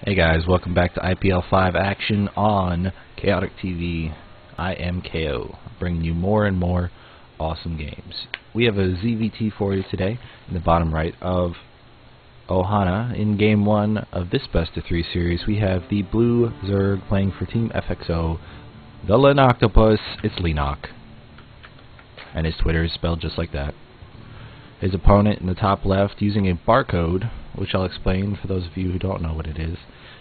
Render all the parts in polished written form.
Hey guys, welcome back to IPL5 action on Chaotic TV. I am KO, bringing you more and more awesome games. We have a ZVT for you today in the bottom right of Ohana. In game 1 of this best of 3 series, we have the blue Zerg playing for Team FXO, the Leenock. It's Leenock, and his Twitter is spelled just like that. His opponent in the top left using a barcode, which I'll explain for those of you who don't know what it is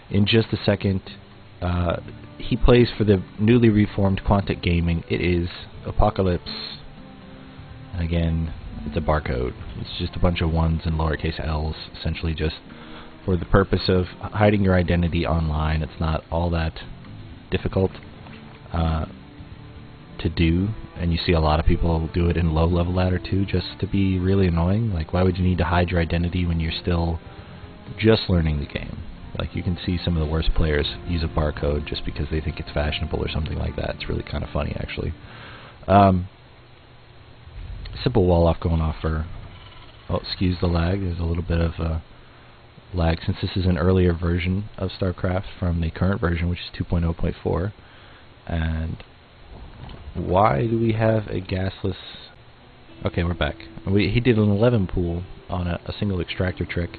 in just a second. He plays for the newly reformed Quantic Gaming. It is Apocalypse, and again, it's a barcode. It's just a bunch of ones and lowercase l's, essentially just for the purpose of hiding your identity online. It's not all that difficult to do, and you see a lot of people do it in low-level ladder too, just to be really annoying. Like, why would you need to hide your identity when you're still just learning the game? Like, you can see some of the worst players use a barcode just because they think it's fashionable or something like that. It's really kind of funny, actually. Simple wall off going off for, oh, excuse the lag. There's a little bit of lag since this is an earlier version of StarCraft from the current version, which is 2.0.4. And why do we have a gasless? Okay, we're back. He did an 11 pool on a single extractor trick,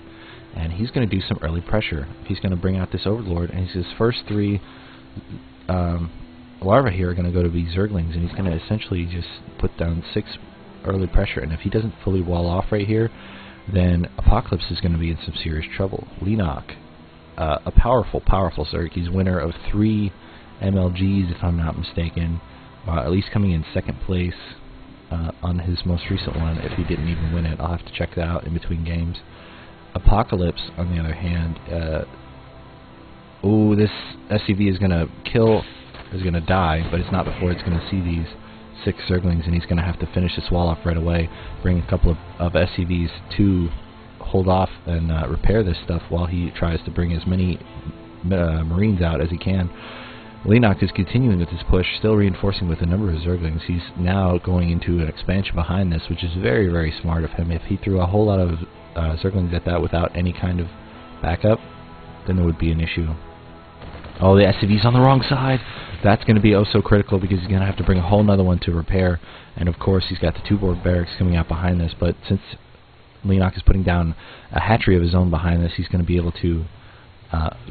and he's going to do some early pressure. He's going to bring out this Overlord, and his first 3 larvae here are going to go to be Zerglings, and he's going to essentially just put down 6 early pressure. And if he doesn't fully wall off right here, then Apocalypse is going to be in some serious trouble. Leenock, a powerful Zerg. He's winner of 3 MLGs, if I'm not mistaken. At least coming in second place on his most recent one. If he didn't even win it, I'll have to check that out in between games. Apocalypse, on the other hand, this SCV is gonna die, but it's not before it's gonna see these 6 Zerglings, and he's gonna have to finish this wall off right away. Bring a couple of SCVs to hold off and repair this stuff while he tries to bring as many Marines out as he can. Leenock is continuing with his push, still reinforcing with a number of Zerglings. He's now going into an expansion behind this, which is very, very smart of him. If he threw a whole lot of Zerglings at that without any kind of backup, then there would be an issue. Oh, the SCV's on the wrong side. That's going to be oh so critical, because he's going to have to bring a whole nother one to repair. And of course, he's got the 2-board barracks coming out behind this. But since Leenock is putting down a hatchery of his own behind this, he's going to be able to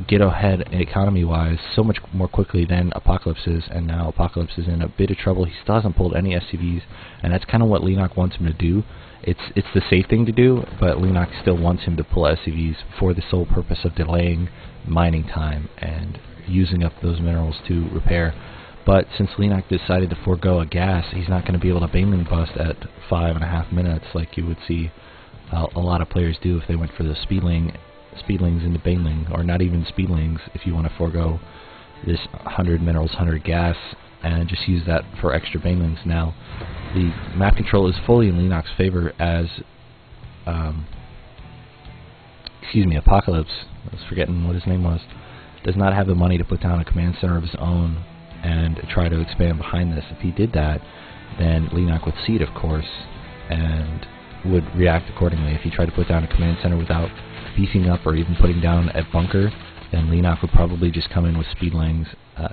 get ahead economy-wise so much more quickly than Apocalypse is, and now Apocalypse is in a bit of trouble. He still hasn't pulled any SCVs, and that's kind of what Leenock wants him to do. It's the safe thing to do, but Leenock still wants him to pull SCVs for the sole purpose of delaying mining time and using up those minerals to repair. But since Leenock decided to forego a gas, he's not going to be able to Baneling bust at 5.5 minutes like you would see a lot of players do if they went for the Speedlings into Baneling, or not even Speedlings if you want to forego this 100 minerals, 100 gas, and just use that for extra Banelings. Now, the map control is fully in Leenock's favor as, Apocalypse, I was forgetting what his name was, does not have the money to put down a command center of his own and try to expand behind this. If he did that, then Leenock would see it, of course, and would react accordingly. If he tried to put down a command center without beefing up or even putting down a bunker, then Leenock would probably just come in with Speedlings,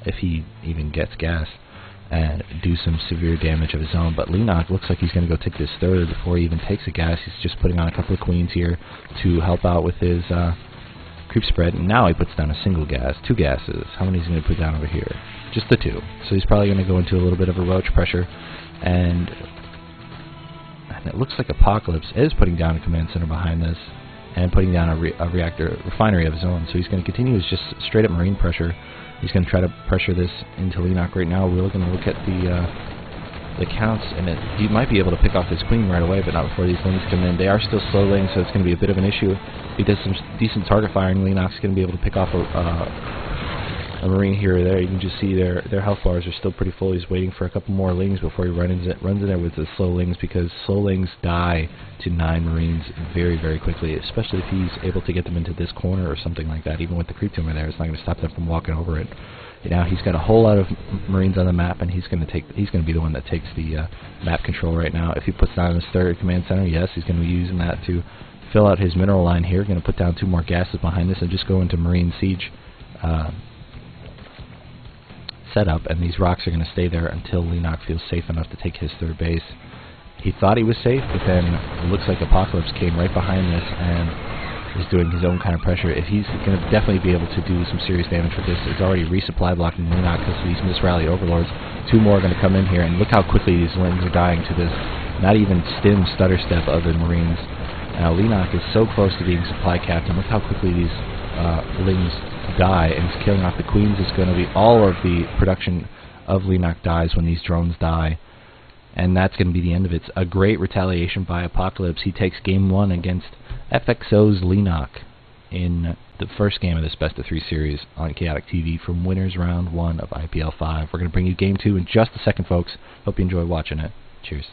if he even gets gas, and do some severe damage of his own. But Leenock looks like he's going to go take this 3rd before he even takes a gas. He's just putting on a couple of queens here to help out with his creep spread, and now he puts down a single gas, 2 gases. How many is he going to put down over here? Just the 2. So he's probably going to go into a little bit of a roach pressure, and it looks like Apocalypse is putting down a command center behind this and putting down a refinery of his own. So he's going to continue his just straight up Marine pressure. He's going to try to pressure this into Leenock right now. We're going to look at the counts, and he might be able to pick off his queen right away, but not before these lings come in. They are still slow lings, so it's going to be a bit of an issue. If he does some decent target firing, Leenock's going to be able to pick off a Marine here or there. You can just see their health bars are still pretty full. He's waiting for a couple more lings before he runs in there with the slow lings, because slow lings die to 9 Marines very, very quickly, especially if he's able to get them into this corner or something like that. Even with the creep tumor there, it's not going to stop them from walking over it. Now he's got a whole lot of Marines on the map, and he's going to be the one that takes the map control right now. If he puts down his 3rd command center, yes, he's going to be using that to fill out his mineral line here. Going to put down 2 more gases behind this and just go into Marine Siege setup, and these rocks are going to stay there until Leenock feels safe enough to take his 3rd base. He thought he was safe, but then it looks like Apocalypse came right behind this and is doing his own kind of pressure. If he's going to definitely be able to do some serious damage with this, it's already resupply blocking Leenock because of these misrally overlords. 2 more are going to come in here, and look how quickly these lings are dying to this not even stim stutter step of the Marines. Now Leenock is so close to being supply capped, and look how quickly these lings die, and it's killing off the queens. It's going to be all of the production of Leenock dies when these drones die, and that's going to be the end of it. It's a great retaliation by Apocalypse. He takes game 1 against FXO's Leenock in the first game of this best of 3 series on Chaotic TV from Winners Round 1 of IPL5. We're going to bring you game 2 in just a second, folks. Hope you enjoy watching it. Cheers.